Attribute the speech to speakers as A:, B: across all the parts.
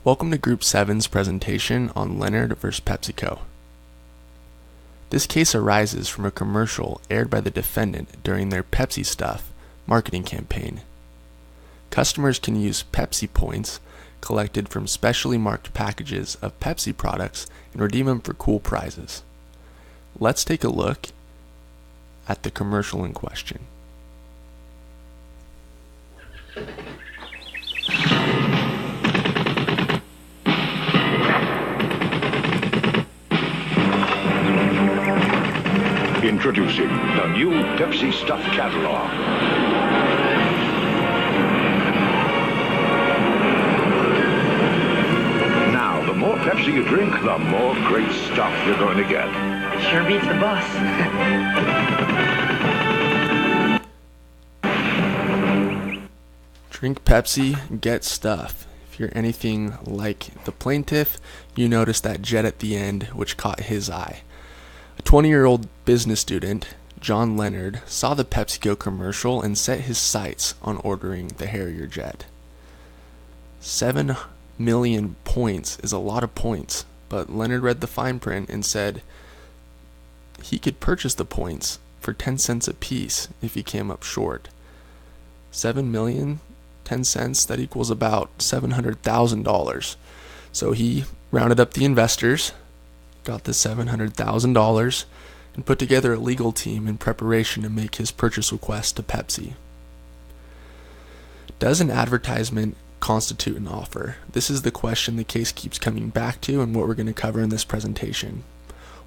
A: Welcome to Group 7's presentation on Leonard vs. Pepsico. This case arises from a commercial aired by the defendant during their Pepsi Stuff marketing campaign. Customers can use Pepsi points collected from specially marked packages of Pepsi products and redeem them for cool prizes. Let's take a look at the commercial in question.
B: Introducing the new Pepsi Stuff catalog. Now, the more Pepsi you drink, the more great stuff you're going to get.
C: Sure beats the bus.
A: Drink Pepsi, get stuff. If you're anything like the plaintiff, you notice that jet at the end, which caught his eye. A 20-year-old business student, John Leonard, saw the PepsiCo commercial and set his sights on ordering the Harrier jet. 7 million points is a lot of points, but Leonard read the fine print and said he could purchase the points for 10 cents a piece if he came up short. 7 million, 10 cents, that equals about $700,000. So he rounded up the investors, got the $700,000, and put together a legal team in preparation to make his purchase request to Pepsi. Does an advertisement constitute an offer? This is the question the case keeps coming back to and what we're going to cover in this presentation.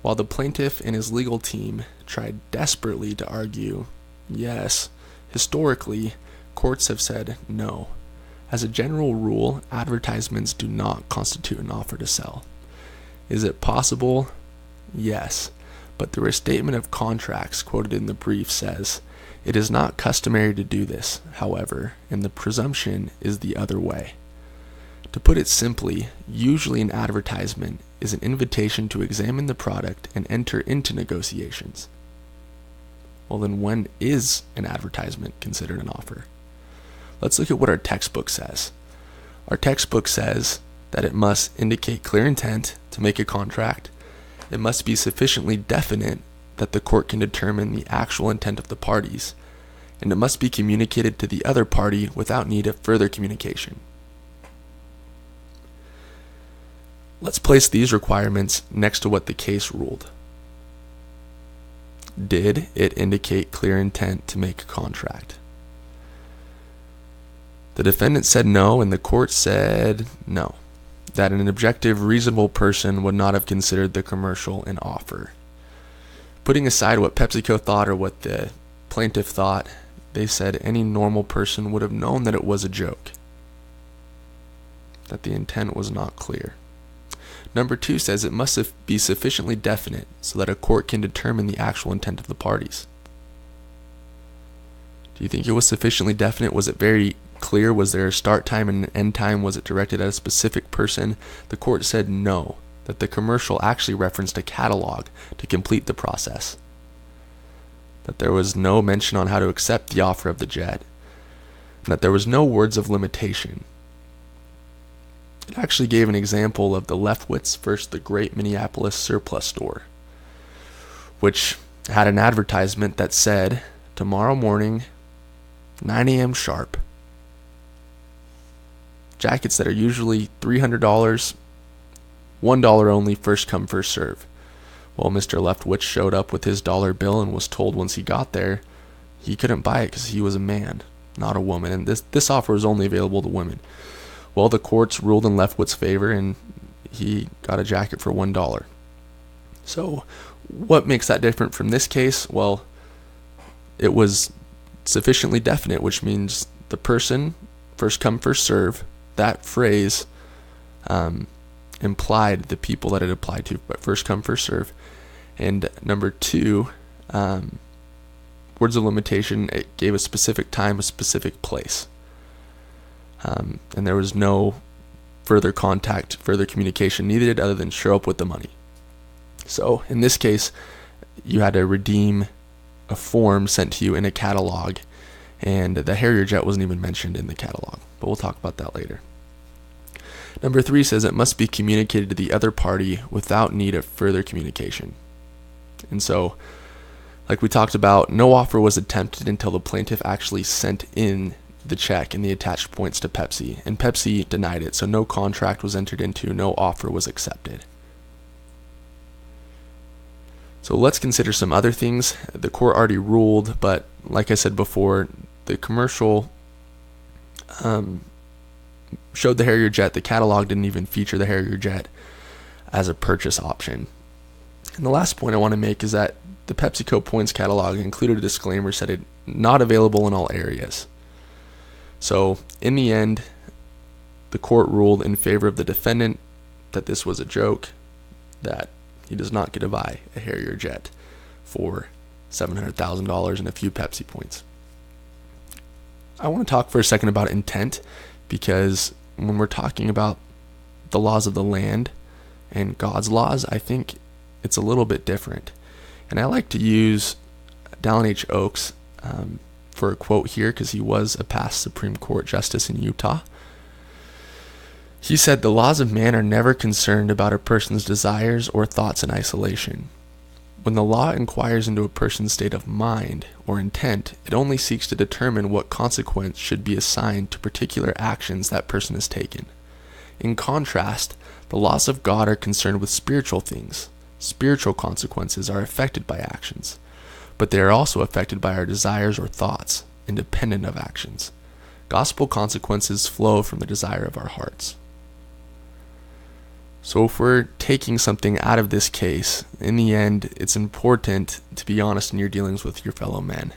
A: While the plaintiff and his legal team tried desperately to argue, yes, historically, courts have said no. As a general rule, advertisements do not constitute an offer to sell. Is it possible? Yes, but the restatement of contracts quoted in the brief says, "It is not customary to do this, however, and the presumption is the other way." To put it simply, usually an advertisement is an invitation to examine the product and enter into negotiations. Well, then when is an advertisement considered an offer? Let's look at what our textbook says. Our textbook says that it must indicate clear intent to make a contract. It must be sufficiently definite that the court can determine the actual intent of the parties, and it must be communicated to the other party without need of further communication. Let's place these requirements next to what the case ruled. Did it indicate clear intent to make a contract? The defendant said no, and the court said no, that an objective, reasonable person would not have considered the commercial an offer. Putting aside what PepsiCo thought or what the plaintiff thought, they said any normal person would have known that it was a joke, that the intent was not clear. Number 2 says it must be sufficiently definite so that a court can determine the actual intent of the parties. Do you think it was sufficiently definite? Was it very clear? Was there a start time and an end time? Was it directed at a specific person? The court said no, that the commercial actually referenced a catalog to complete the process, that there was no mention on how to accept the offer of the jet, and that there was no words of limitation. It actually gave an example of the Leftwitz versus the Great Minneapolis Surplus Store, which had an advertisement that said, tomorrow morning, 9 a.m. sharp. Jackets that are usually $300, $1 only, first come, first serve. Well, Mr. Leftwitz showed up with his dollar bill and was told once he got there he couldn't buy it because he was a man, not a woman, and this offer was only available to women. Well, the courts ruled in Leftwitz's favor and he got a jacket for $1. So what makes that different from this case? Well, it was sufficiently definite, which means the person, first come, first serve, that phrase implied the people that it applied to, but first come, first serve. And number 2, words of limitation, it gave a specific time, a specific place. And there was no further contact, further communication needed other than show up with the money. So in this case, you had to redeem a form sent to you in a catalog, and the Harrier jet wasn't even mentioned in the catalog, but we'll talk about that later. Number 3 says it must be communicated to the other party without need of further communication. And so, like we talked about, no offer was attempted until the plaintiff actually sent in the check and the attached points to Pepsi, and Pepsi denied it, so no contract was entered into, no offer was accepted. So let's consider some other things. The court already ruled, but like I said before, the commercial showed the Harrier jet. The catalog didn't even feature the Harrier jet as a purchase option. And the last point I want to make is that the Pepsico points catalog included a disclaimer said it not available in all areas. So in the end, the court ruled in favor of the defendant that this was a joke, that he does not get to buy a Harrier jet for $700,000 and a few Pepsi points. I want to talk for a second about intent, because when we're talking about the laws of the land and God's laws, I think it's a little bit different. And I like to use Dallin H. Oaks for a quote here, because he was a past Supreme Court justice in Utah. He said, "The laws of man are never concerned about a person's desires or thoughts in isolation. When the law inquires into a person's state of mind or intent, it only seeks to determine what consequence should be assigned to particular actions that person has taken. In contrast, the laws of God are concerned with spiritual things. Spiritual consequences are affected by actions, but they are also affected by our desires or thoughts, independent of actions. Gospel consequences flow from the desire of our hearts." So if we're taking something out of this case, in the end, it's important to be honest in your dealings with your fellow men.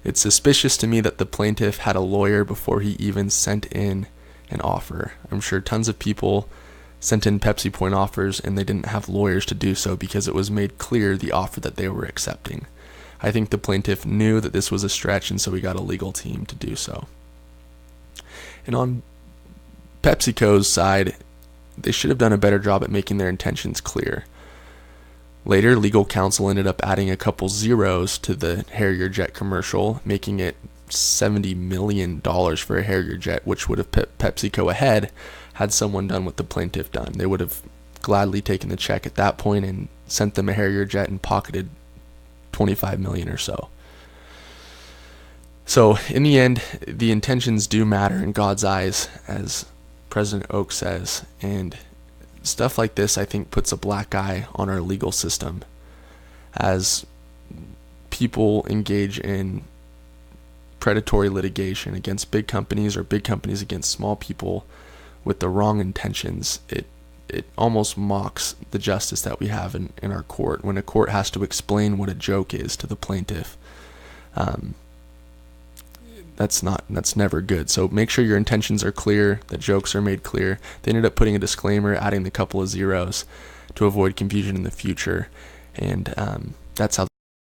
A: It's suspicious to me that the plaintiff had a lawyer before he even sent in an offer. I'm sure tons of people sent in Pepsi point offers and they didn't have lawyers to do so because it was made clear the offer that they were accepting. I think the plaintiff knew that this was a stretch, and so he got a legal team to do so. And on PepsiCo's side, they should have done a better job at making their intentions clear. Later, legal counsel ended up adding a couple zeros to the Harrier jet commercial, making it $70 million for a Harrier jet, which would have put PepsiCo ahead had someone done what the plaintiff done. They would have gladly taken the check at that point and sent them a Harrier jet and pocketed $25 million or so. So in the end, the intentions do matter in God's eyes, as President Oak says, and stuff like this, I think, puts a black eye on our legal system as people engage in predatory litigation against big companies or big companies against small people with the wrong intentions. It almost mocks the justice that we have in our court when a court has to explain what a joke is to the plaintiff. That's never good. So make sure your intentions are clear, that jokes are made clear. They ended up putting a disclaimer, adding the couple of zeros to avoid confusion in the future, and that's how